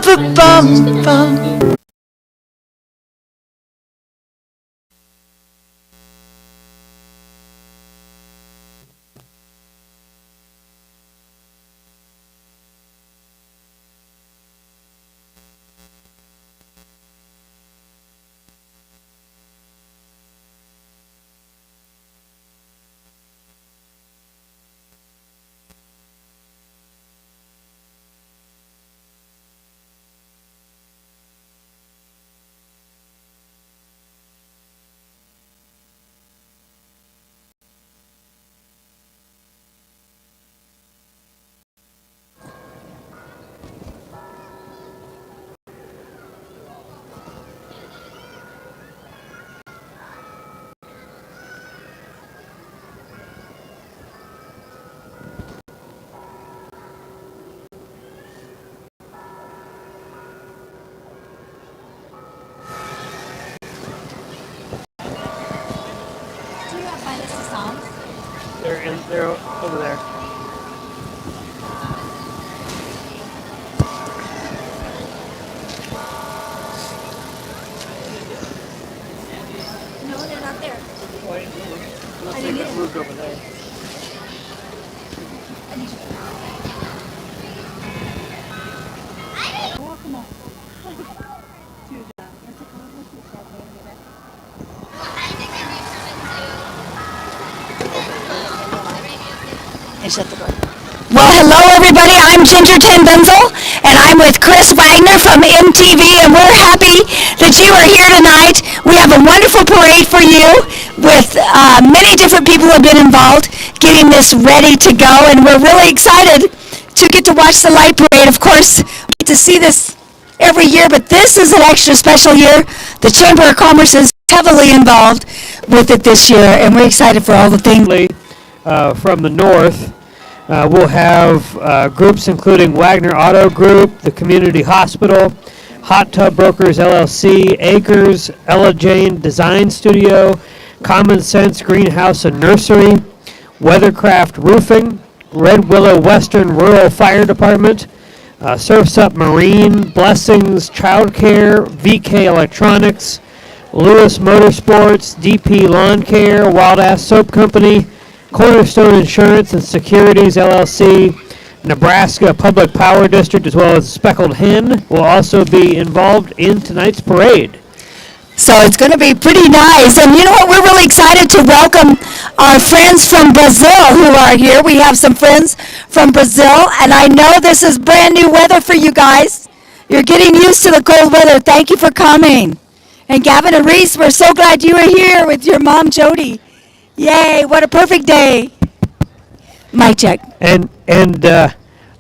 Ba-ba-bum-bum. They're over there. No, they're not there. Unless they got moved over there. And shut the door. Well, hello everybody. I'm Ginger Ten Benzel, and I'm with Chris Wagner from MTV, and we're happy that you are here tonight. We have a wonderful parade for you with many different people who have been involved getting this ready to go, and we're really excited to get to watch the light parade. Of course, we get to see this every year, but this is an extra special year. The Chamber of Commerce is heavily involved with it this year, and we're excited for all the things. From the north, we'll have groups including Wagner Auto Group, the Community Hospital, Hot Tub Brokers LLC, Acres, Ella Jane Design Studio, Common Sense Greenhouse and Nursery, Weathercraft Roofing, Red Willow Western Rural Fire Department, Surfs Up Marine, Blessings Childcare, VK Electronics, Lewis Motorsports, DP Lawn Care, Wild Ass Soap Company, Cornerstone Insurance and Securities LLC, Nebraska Public Power District, as well as Speckled Hen will also be involved in tonight's parade. So it's going to be pretty nice. And you know what? We're really excited to welcome our friends from Brazil who are here. We have some friends from Brazil, and I know this is brand new weather for you guys. You're getting used to the cold weather. Thank you for coming. And Gavin and Reese, we're so glad you are here with your mom, Jody. Yay, what a perfect day. Mic check. And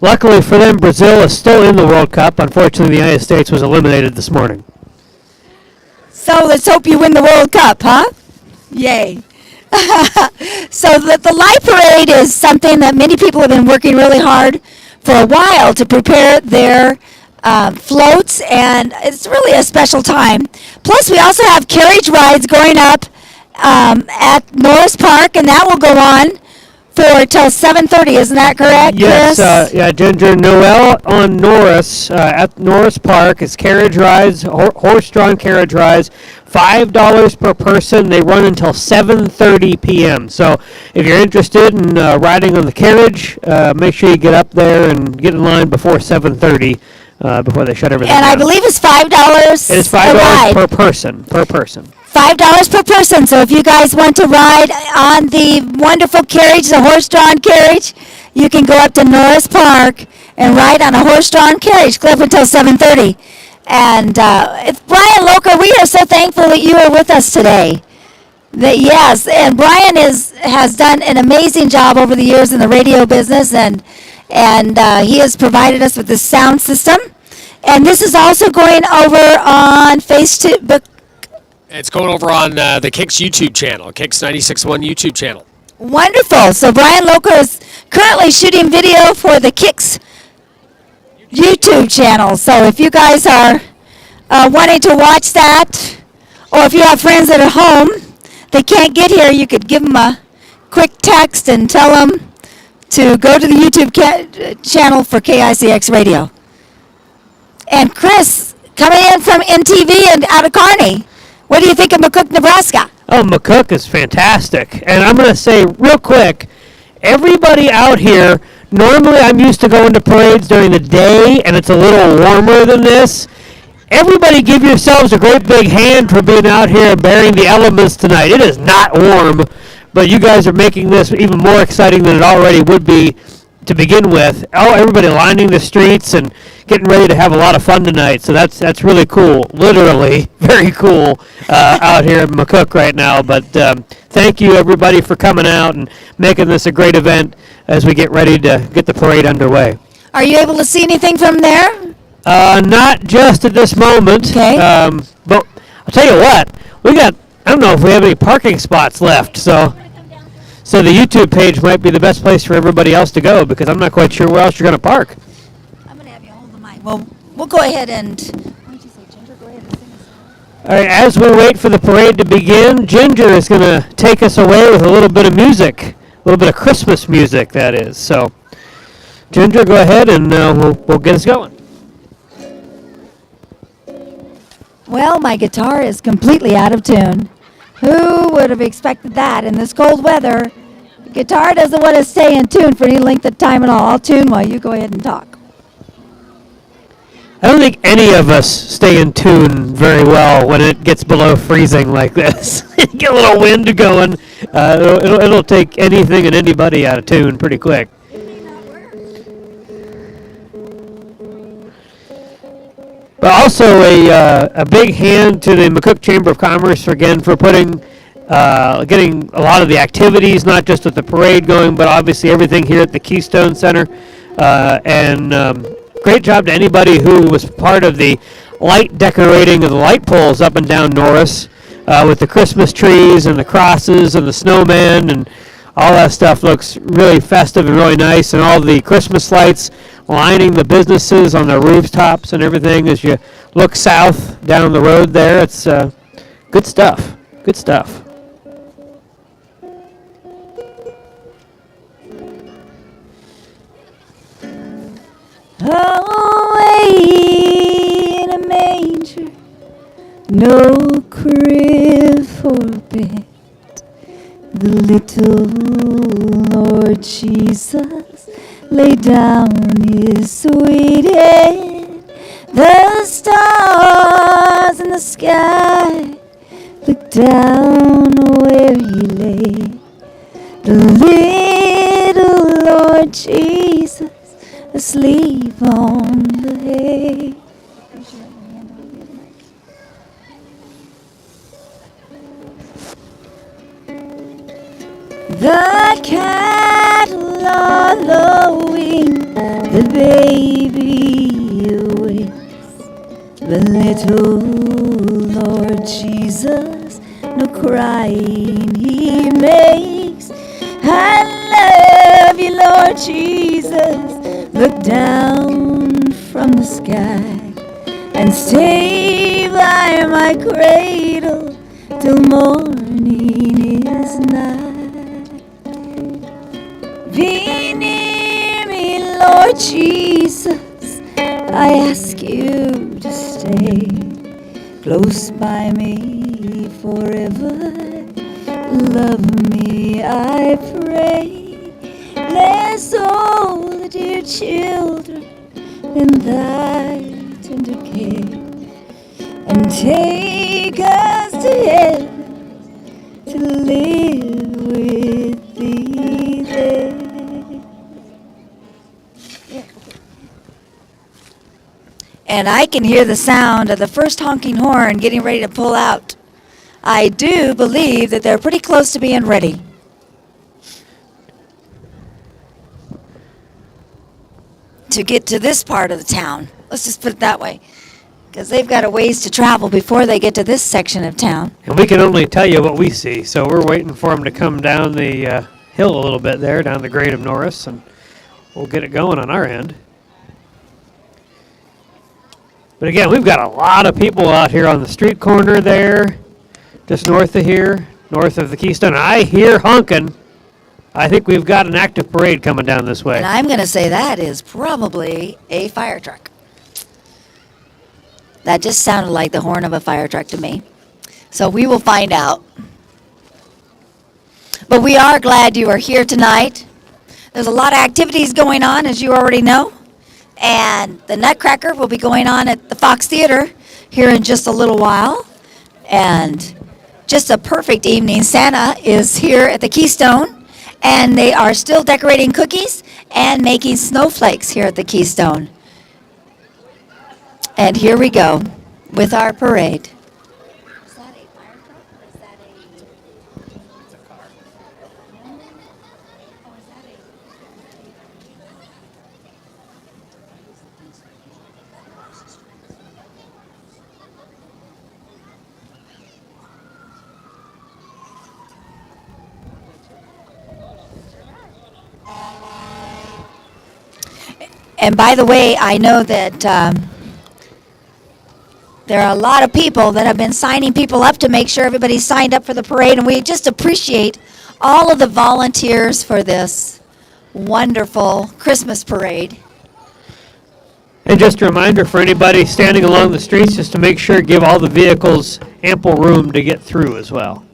luckily for them, Brazil is still in the World Cup. Unfortunately, the United States was eliminated this morning. So let's hope you win the World Cup, huh? Yay. So the light parade is something that many people have been working really hard for a while to prepare their floats, and it's really a special time. Plus, we also have carriage rides going up at Norris Park, and that will go on for till 7:30. Isn't that correct, Yes, Chris? yeah, Ginger. Noel on Norris at Norris Park is carriage rides, horse-drawn carriage rides, $5 per person. They run until 7:30 p.m. So if you're interested in riding on the carriage, make sure you get up there and get in line before 7:30 before they shut everything And down. I believe it's $5. It is a $5 ride. per person. $5 per person. So if you guys want to ride on the wonderful carriage, the horse-drawn carriage, you can go up to Norris Park and ride on a horse-drawn carriage, go up until 7:30. And it's Brian Loker. We are so thankful that you are with us today. Yes, and Brian has done an amazing job over the years in the radio business, and he has provided us with this sound system. And this is also going over on Facebook. It's going over on the Kicks YouTube channel, Kicks 96.1 YouTube channel. Wonderful. So Brian Loker is currently shooting video for the Kicks YouTube channel. So if you guys are wanting to watch that, or if you have friends that are home, they can't get here, you could give them a quick text and tell them to go to the YouTube channel for KICX Radio. And Chris, coming in from NTV and out of Kearney. What do you think of McCook, Nebraska? Oh, McCook is fantastic. And I'm going to say real quick, everybody out here, normally I'm used to going to parades during the day, and it's a little warmer than this. Everybody give yourselves a great big hand for being out here bearing the elements tonight. It is not warm, but you guys are making this even more exciting than it already would be to begin with. Oh, everybody lining the streets and getting ready to have a lot of fun tonight. So that's really cool. Literally, very cool out here in McCook right now. But thank you, everybody, for coming out and making this a great event as we get ready to get the parade underway. Are you able to see anything from there? Not just at this moment. Okay. But I'll tell you what, I don't know if we have any parking spots left, so the YouTube page might be the best place for everybody else to go, because I'm not quite sure where else you're going to park. I'm going to have you hold the mic. Well, we'll go ahead and... Why don't you say, Ginger, go ahead and sing us. All right, as we wait for the parade to begin, Ginger is going to take us away with a little bit of music, a little bit of Christmas music, that is. So, Ginger, go ahead and we'll get us going. Well, my guitar is completely out of tune. Who would have expected that in this cold weather? The guitar doesn't want to stay in tune for any length of time at all. I'll tune while you go ahead and talk. I don't think any of us stay in tune very well when it gets below freezing like this. Get a little wind going. It'll take anything and anybody out of tune pretty quick. But also a big hand to the McCook Chamber of Commerce for getting a lot of the activities, not just with the parade going, but obviously everything here at the Keystone Center. And great job to anybody who was part of the light decorating of the light poles up and down Norris, with the Christmas trees and the crosses and the snowman, and all that stuff looks really festive and really nice, and all the Christmas lights lining the businesses on the rooftops and everything as you look south down the road there. It's good stuff. Good stuff. Away in a manger, no crib for a bed. The little Lord Jesus lay down his sweet head. The stars in the sky looked down where he lay. The little Lord Jesus asleep on the hay. The cattle are lowing, the baby awakes. The little Lord Jesus, no crying he makes. I love you, Lord Jesus. Look down from the sky and stay by my cradle till morning is nigh. Be near me, Lord Jesus, I ask you to stay close by me forever. Love me, I pray. Bless all the dear children in thy tender care, and take us to heaven to live with thee there. And I can hear the sound of the first honking horn getting ready to pull out. I do believe that they're pretty close to being ready. To get to this part of the town. Let's just put it that way. Because they've got a ways to travel before they get to this section of town. And we can only tell you what we see, so we're waiting for them to come down the hill a little bit there, down the grade of Norris, and we'll get it going on our end. But again, we've got a lot of people out here on the street corner there, just north of here, north of the Keystone. I hear honking. I think we've got an active parade coming down this way. And I'm going to say that is probably a fire truck. That just sounded like the horn of a fire truck to me. So we will find out. But we are glad you are here tonight. There's a lot of activities going on, as you already know. And the Nutcracker will be going on at the Fox Theater here in just a little while. And just a perfect evening. Santa is here at the Keystone, and they are still decorating cookies and making snowflakes here at the Keystone. And here we go with our parade. Is that a fire truck or is that It's a car. Oh, is that And by the way, I know that there are a lot of people that have been signing people up to make sure everybody's signed up for the parade, and we just appreciate all of the volunteers for this wonderful Christmas parade. And just a reminder for anybody standing along the streets, just to make sure, give all the vehicles ample room to get through as well.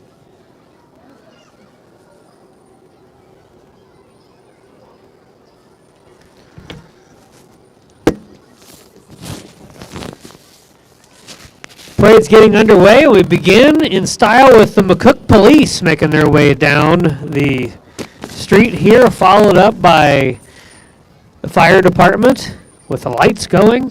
Parade's getting underway. We begin in style with the McCook police making their way down the street here, followed up by the fire department with the lights going.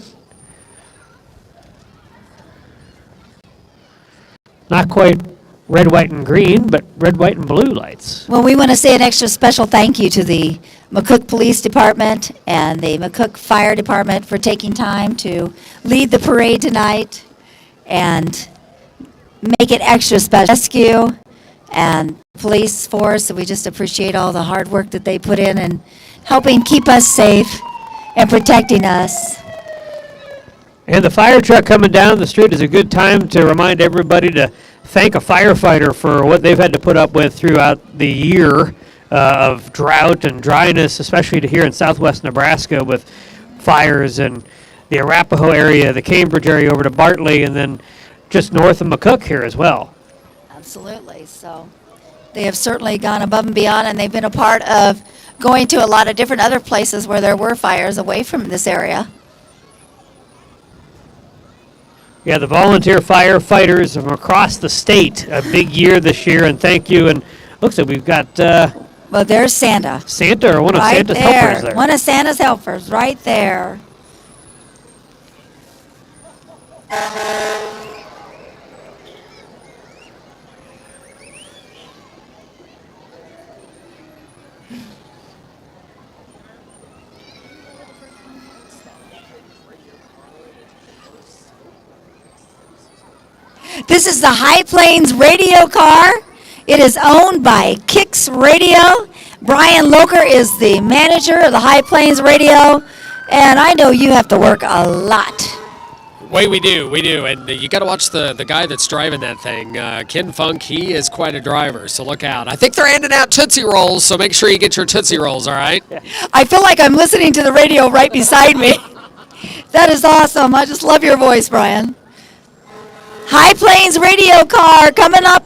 Not quite red, white, and green, but red, white, and blue lights. Well, we want to say an extra special thank you to the McCook Police Department and the McCook Fire Department for taking time to lead the parade tonight and make it extra special. Rescue and police force, we just appreciate all the hard work that they put in and helping keep us safe and protecting us. And the fire truck coming down the street is a good time to remind everybody to thank a firefighter for what they've had to put up with throughout the year of drought and dryness, especially to here in southwest Nebraska with fires in the Arapahoe area, the Cambridge area over to Bartley, and then just north of McCook here as well. Absolutely. So they have certainly gone above and beyond, and they've been a part of going to a lot of different other places where there were fires away from this area. Yeah, the volunteer firefighters from across the state, a big year this year, and thank you. And looks like we've got Well, there's Santa. Santa, or one of Right Santa's there. helpers there. One of Santa's helpers, right there. This is the High Plains radio car. It is owned by Kicks Radio. Brian Loker is the manager of the High Plains Radio, and I know you have to work a lot. We do, and you got to watch the guy that's driving that thing. Ken Funk, he is quite a driver, so look out. I think they're handing out Tootsie Rolls, so make sure you get your Tootsie Rolls, all right? I feel like I'm listening to the radio right beside me. That is awesome. I just love your voice, Brian. High Plains radio car coming up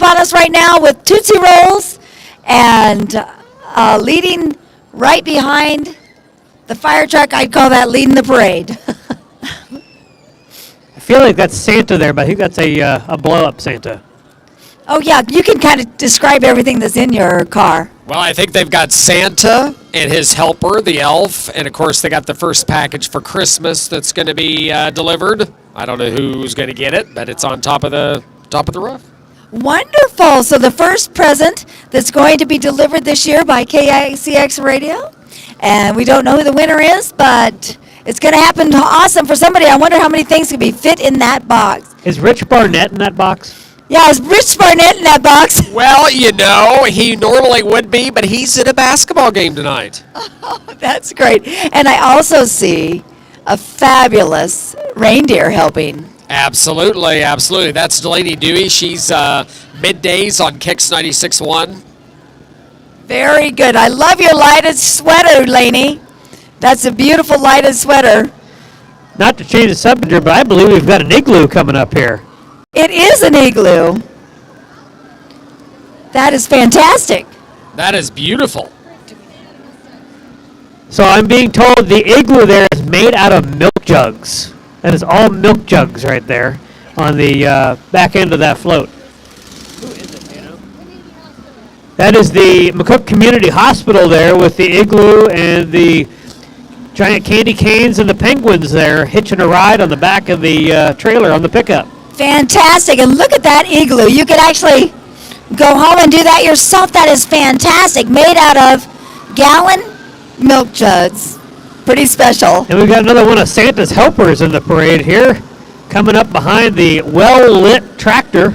on us right now with Tootsie Rolls and leading right behind the fire truck. I'd call that leading the parade. I feel like that's Santa there, but I think that's a blow-up Santa. Oh, yeah, you can kind of describe everything that's in your car. Well, I think they've got Santa and his helper, the elf, and of course they got the first package for Christmas that's going to be delivered. I don't know who's going to get it, but it's on top of the roof. Wonderful. So the first present that's going to be delivered this year by KICX Radio, and we don't know who the winner is, but it's going to happen awesome for somebody. I wonder how many things could be fit in that box. Is Rich Barnett in that box? Yeah, is Rich Barnett in that box? Well, you know, he normally would be, but he's at a basketball game tonight. That's great. And I also see a fabulous reindeer helping. Absolutely. That's Delaney Dewey. She's middays on Kicks 96.1. Very good. I love your lighted sweater, Laney. That's a beautiful lighted sweater. not to change the subject, but I believe we've got an igloo coming up here. It is an igloo. That is fantastic. That is beautiful. So I'm being told the igloo there is made out of milk jugs. That is all milk jugs right there on the back end of that float. That is the McCook Community Hospital there with the igloo and the giant candy canes and the penguins there hitching a ride on the back of the trailer on the pickup. Fantastic. And look at that igloo. You could actually go home and do that yourself. That is fantastic. Made out of gallon milk jugs. Pretty special. And we've got another one of Santa's helpers in the parade here, coming up behind the well-lit tractor.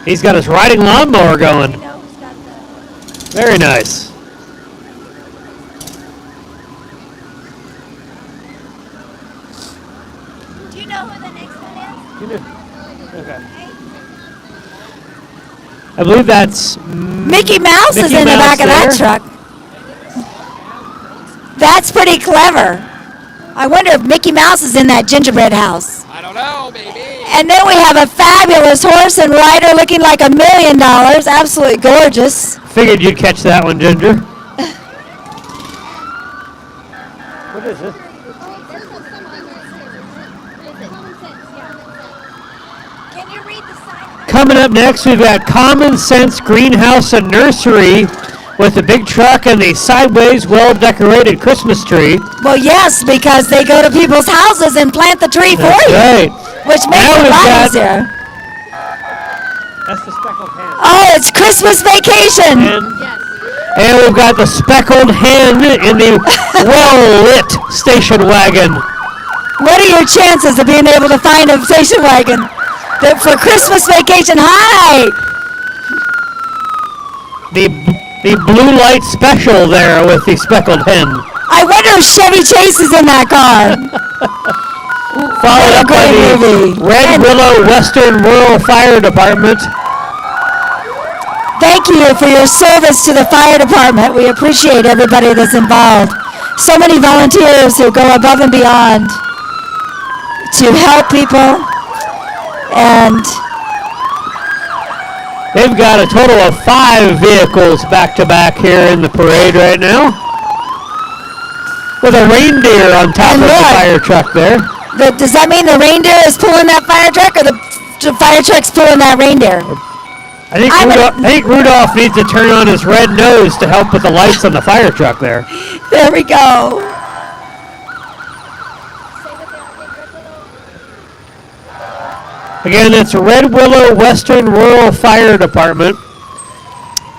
He's got his riding lawnmower going. Very nice. Do you know who the next one is? Okay. I believe that's Mickey Mouse is Mickey in the Mouse back of that there. truck. That's pretty clever. I wonder if Mickey Mouse is in that gingerbread house. I don't know, maybe. And then we have a fabulous horse and rider looking like $1 million. Absolutely gorgeous. Figured you'd catch that one, Ginger. What is it? Can you read the sign? Coming up next, we've got Common Sense Greenhouse and Nursery with the big truck and the sideways, well-decorated Christmas tree. Well, yes, because they go to people's houses and plant the tree for That's you, right. which makes Now it a we've lot got- easier. That's the speckled hen. Oh, it's Christmas vacation. And we've got the speckled hen in the well-lit station wagon. What are your chances of being able to find a station wagon for Christmas vacation? Hi. The blue light special there with the speckled hen. I wonder if Chevy Chase is in that car. Followed up by Great movie. the Red Willow Western Rural Fire Department. Thank you for your service to the fire department. We appreciate everybody that's involved. So many volunteers who go above and beyond to help people. And They've got a total of 5 vehicles back-to-back here in the parade right now. With a reindeer on top And of the look. fire truck there. does that mean the reindeer is pulling that fire truck, or the fire truck's pulling that reindeer? I think, I would- Rudolph, I think Rudolph needs to turn on his red nose to help with the lights on the fire truck there. There we go. Again, that's Red Willow Western Rural Fire Department.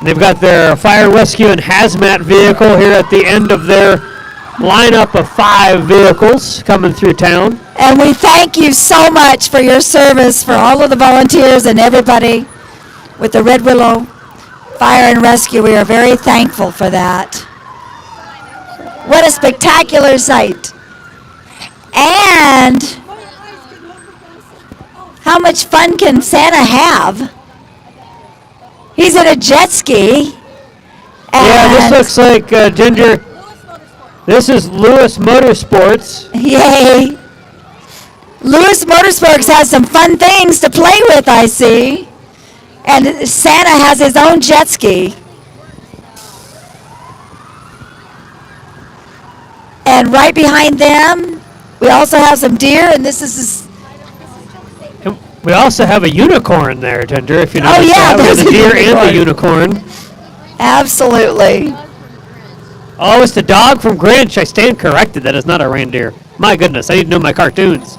They've got their fire rescue and hazmat vehicle here at the end of their lineup of 5 vehicles coming through town. And we thank you so much for your service, for all of the volunteers and everybody with the Red Willow Fire and Rescue. We are very thankful for that. What a spectacular sight. And how much fun can Santa have? He's in a jet ski. Yeah, this and- looks like Ginger. This is Lewis Motorsports. Yay. Lewis Motorsports has some fun things to play with, I see. And Santa has his own jet ski. And right behind them, we also have some deer, and this is... And we also have a unicorn there, Ginger, if you Oh, notice yeah, that. We have there's the a deer and the unicorn. Absolutely. Oh, it's the dog from Grinch. I stand corrected. That is not a reindeer. My goodness, I need to know my cartoons.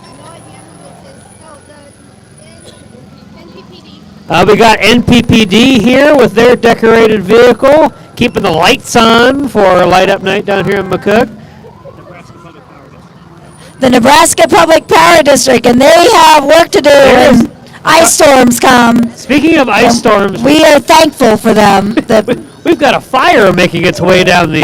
We got NPPD here with their decorated vehicle, keeping the lights on for a light up night down here in McCook. The Nebraska Public Power District, and they have work to do when ice storms come. Speaking of ice storms, We are thankful for them. we've got a fire making its way down the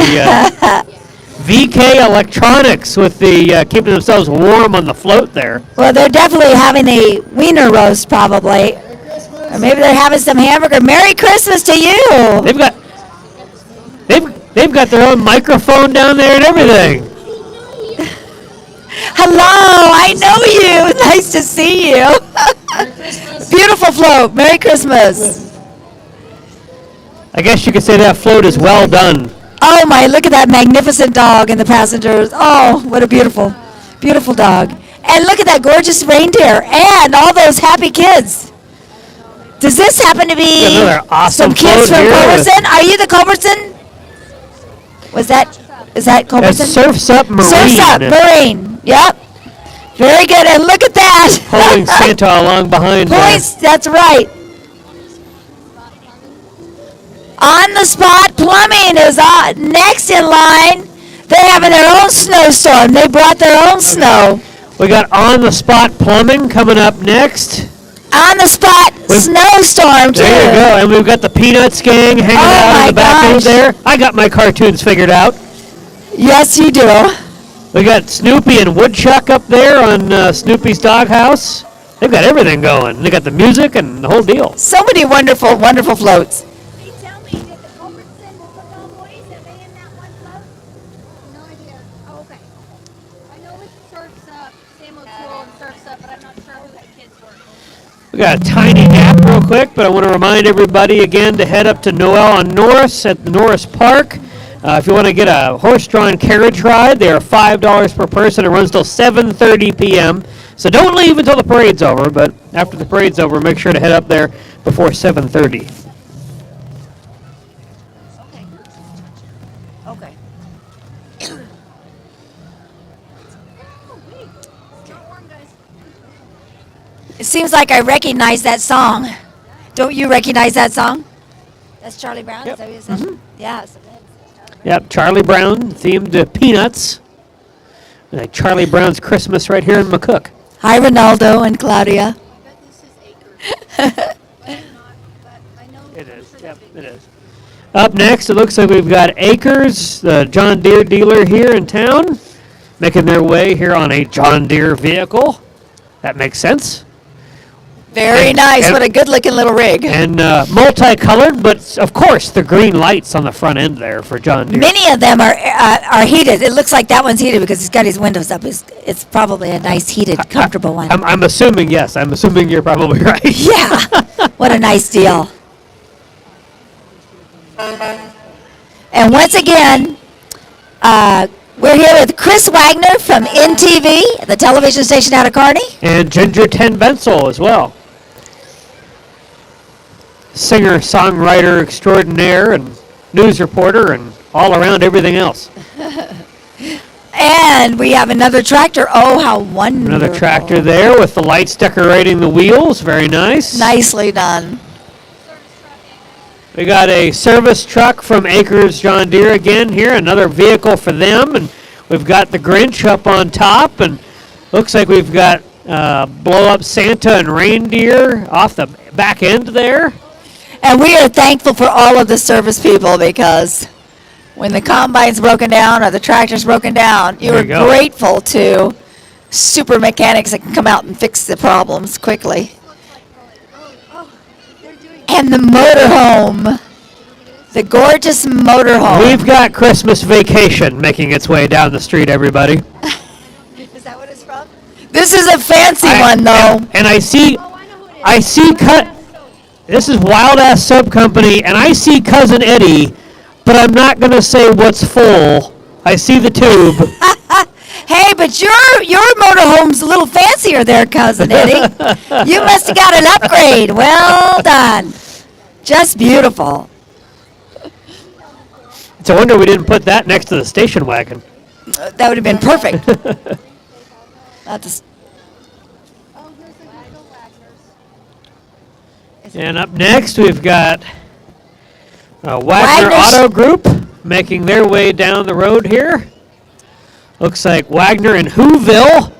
VK Electronics with the keeping themselves warm on the float there. Well, they're definitely having a wiener roast, probably. Or maybe they're having some hamburger. Merry Christmas to you! They've got their own microphone down there and everything. Hello, I know you. Nice to see you. Beautiful float. Merry Christmas. I guess you could say that float is well done. Oh my, look at that magnificent dog in the passengers. Oh, what a beautiful, beautiful dog. And look at that gorgeous reindeer and all those happy kids. Does this happen to be Another awesome some kids float from here. Culbertson? Are you the Culbertson? Is that Culbertson? That's Surf's Up Marine. Surf's Up Marine. Yep. Very good. And look at that. Pulling Santa along behind there. Points. That's right. On the Spot Plumbing is next in line. They're having their own snowstorm. They brought their own snow. We got On the Spot Plumbing coming up next. On the Spot snowstorm, too. There you go. And we've got the Peanuts gang hanging out my in the back end gosh. there. I got my cartoons figured out. Yes, you do. We got Snoopy and Woodchuck up there on Snoopy's Doghouse. They've got everything going. They got the music and the whole deal. So many wonderful, wonderful floats. Hey, tell me, did the Culbertson football boys, are they in that one float? No idea. Oh, okay. I know it Surf's Up, Sam O'Toole and Surf's Up, but I'm not sure who the kids were. We got a tiny nap real quick, but I want to remind everybody again to head up to Noel on Norris at the Norris Park. If you want to get a horse-drawn carriage ride, they are $5 per person. It runs till 7:30 p.m. So don't leave until the parade's over, but after the parade's over, make sure to head up there before 7:30. Okay. It seems like I recognize that song. Don't you recognize that song? That's Charlie Brown? Yep. Is that what you said? Yeah. So Yep, Charlie Brown themed to Peanuts. Charlie Brown's Christmas right here in McCook. hi, Ronaldo and Claudia. It is. Yep, it is. Up next, it looks like we've got Acres, the John Deere dealer here in town, making their way here on a John Deere vehicle. That makes sense. Very nice. and- What a good-looking little rig. And multicolored, but of course the green lights on the front end there for John Deere. Many of them are heated. It looks like that one's heated because he's got his windows up. It's probably a nice, heated, comfortable one. I'm assuming, yes. I'm assuming you're probably right. Yeah. What a nice deal. And once again, we're here with Chris Wagner from NTV, the television station out of Kearney. And Ginger Ten Bensel as well. Singer, songwriter extraordinaire, and news reporter, and all around everything else. And we have another tractor. Oh, how wonderful. Another tractor there with the lights decorating the wheels. Very nice. Nicely done. We got a service truck from Acres John Deere again here, another vehicle for them, and we've got the Grinch up on top, and looks like we've got blow-up Santa and reindeer off the back end there. And we are thankful for all of the service people because when the combine's broken down or the tractor's broken down, you There are you go. grateful to super mechanics that can come out and fix the problems quickly. And the motorhome, the gorgeous motorhome. We've got Christmas Vacation making its way down the street, everybody. Is that what it's from? This is a fancy one, though. And I see this is Wild Ass Sub Company, and I see Cousin Eddie, but I'm not going to say what's full. I see the tube. Hey, but your motorhome's a little fancier there, Cousin Eddie. You must have got an upgrade. Well done. Just beautiful. It's a wonder we didn't put that next to the station wagon. That would have been perfect. Not to And up next, we've got Wagner Wagner's- Auto Group making their way down the road here. Looks like Wagner in Whoville.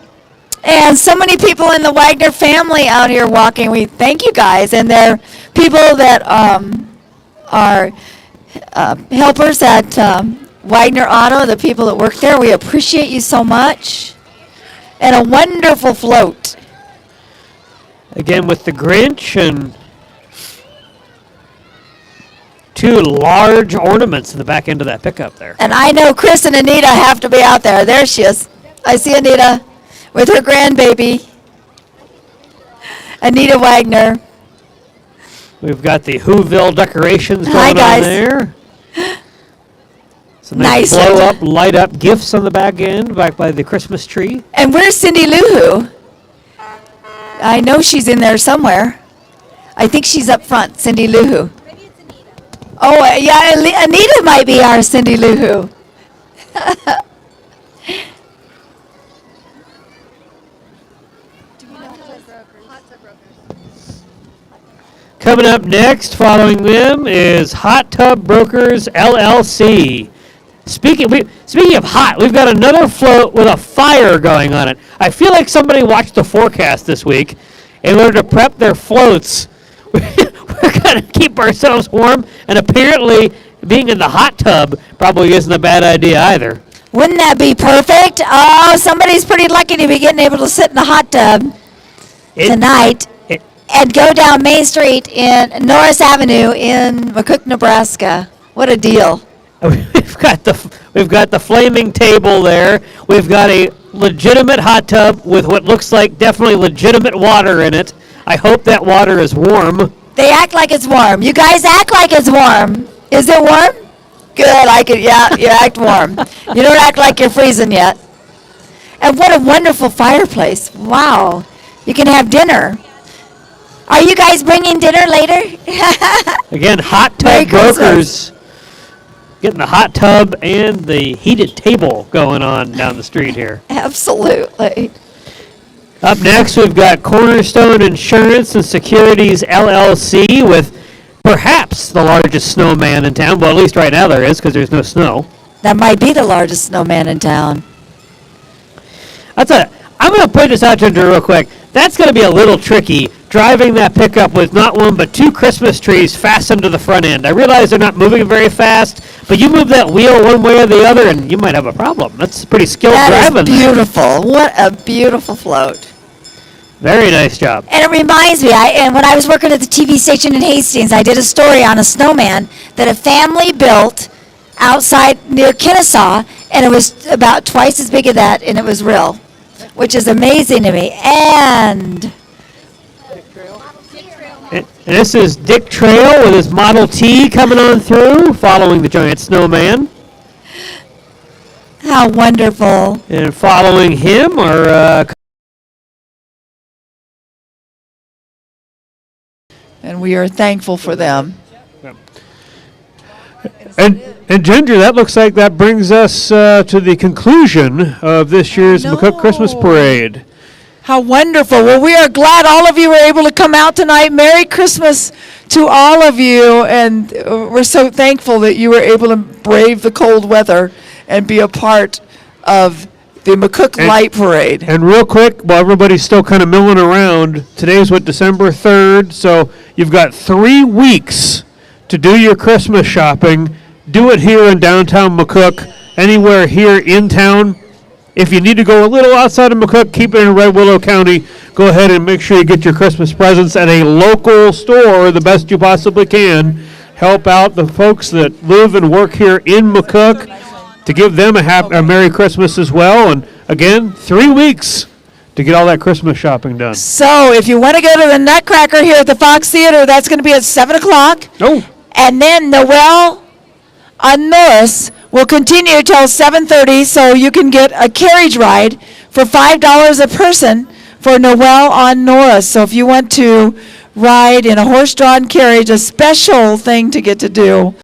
And so many people in the Wagner family out here walking. We thank you guys. And they're people that are helpers at Wagner Auto, the people that work there. We appreciate you so much. And a wonderful float. Again with the Grinch and two large ornaments in the back end of that pickup there. And I know Chris and Anita have to be out there. There she is. I see Anita with her grandbaby. Anita Wagner. We've got the Whoville decorations going Hi, on guys. there. Some Nice. blow up, light up gifts on the back end, back by the Christmas tree. And where's Cindy Lou Who? I know she's in there somewhere. I think she's up front, Cindy Lou Who. Maybe it's Anita. Oh, yeah, Anita might be our Cindy Lou Who. Hot tub brokers. Coming up next, following them, is Hot Tub Brokers LLC. Speaking of hot, we've got another float with a fire going on it. I feel like somebody watched the forecast this week in order to prep their floats. We're going to keep ourselves warm, and apparently being in the hot tub probably isn't a bad idea either. Wouldn't that be perfect? Oh, somebody's pretty lucky to be getting able to sit in the hot tub tonight and go down Main Street in Norris Avenue in McCook, Nebraska. What a deal. We've got the flaming table there. We've got a legitimate hot tub with what looks like definitely legitimate water in it. I hope that water is warm. They act like it's warm. You guys act like it's warm. Is it warm? Good. Yeah, you act warm. You don't act like you're freezing yet. And what a wonderful fireplace. Wow. You can have dinner. Are you guys bringing dinner later? Again, Hot Merry Tub Christmas. Brokers. Getting the hot tub and the heated table going on down the street here. Absolutely. Up next, we've got Cornerstone Insurance and Securities LLC with perhaps the largest snowman in town. Well, at least right now there is because there's no snow. That might be the largest snowman in town. I'm going to point this out to you real quick. That's going to be a little tricky, driving that pickup with not one but two Christmas trees fastened to the front end. I realize they're not moving very fast, but you move that wheel one way or the other and you might have a problem. That's pretty skilled driving. That is beautiful. What a beautiful float. Very nice job. And it reminds me, and when I was working at the TV station in Hastings, I did a story on a snowman that a family built outside near Kennesaw, and it was about twice as big as that, and it was real, which is amazing to me. And And this is Dick Trail with his Model T coming on through, following the giant snowman. how wonderful. And following him are And we are thankful for them. And Ginger, that looks like that brings us to the conclusion of this year's McCook Christmas Parade. How wonderful. Well, we are glad all of you were able to come out tonight. Merry Christmas to all of you. And we're so thankful that you were able to brave the cold weather and be a part of the McCook Light Parade. And real quick, while everybody's still kind of milling around, today's December 3rd, so you've got 3 weeks to do your Christmas shopping. Do it here in downtown McCook, anywhere here in town. If you need to go a little outside of McCook, keep it in Red Willow County. Go ahead and make sure you get your Christmas presents at a local store the best you possibly can. Help out the folks that live and work here in McCook to give them a Merry Christmas as well. And again, 3 weeks to get all that Christmas shopping done. So if you want to go to the Nutcracker here at the Fox Theater, that's going to be at 7 o'clock. Oh, And then Noel on Norris will continue till 7:30, so you can get a carriage ride for $5 a person for Noel on Norris. So if you want to ride in a horse-drawn carriage, a special thing to get to do.